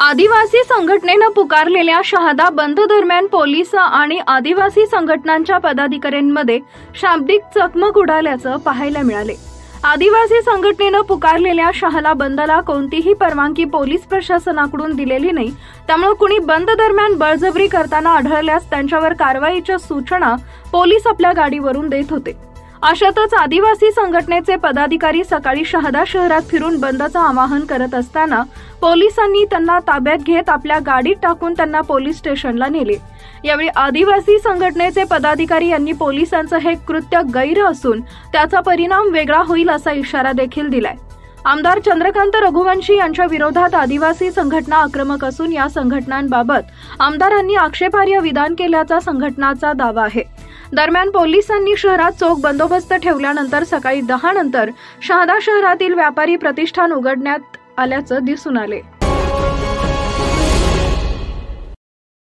आदिवासी संघटनेनं पुकारलेल्या शहादा बंद दरम्यान पोलीस आणि आदिवासी संघटनांच्या पदाधिकाऱ्यांमध्ये शाब्दिक चकमक उडाल्याचं पाहायला मिळाले। आदिवासी संघटनेनं पुकारलेल्या शहादा बंदला कोणतीही परवानगी पोलीस प्रशासनाकडून दिलेली नाही, त्यामुळे कुणी बंद दरम्यान बळजबरी करताना आढळल्यास त्यांच्यावर कारवाईच्या सूचना पोलीस आपल्या गाडीवरून देत होते। अशातच आदिवासी संघटनेचे पदाधिकारी सकाळी शहादा शहरात फिरून बंदचं आवाहन करत असताना पोलिसांनी त्यांना ताब्यात घेत आपल्या गाडीत टाकून त्यांना पोलीस स्टेशनला नेले। यावेळी आदिवासी संघटनेचे पदाधिकारी यांनी पोलिसांचं हे कृत्य गैर असून त्याचा परिणाम वेगळा होईल असा इशारा देखील दिलाय। आमदार चंद्रकांत रघुवंशी यांच्या विरोधात आदिवासी संघटना आक्रमक असून या संघटनांबाबत आमदारांनी आक्षेपार्ह विधान केल्याचा संघटनाचा दावा आहे। दरम्यान पोलिसांनी शहरात चोख बंदोबस्त ठेवल्यानंतर सकाळी 10 नंतर शहादा शहरातील व्यापारी प्रतिष्ठान उघडण्यात आल्याचं दिसून आले।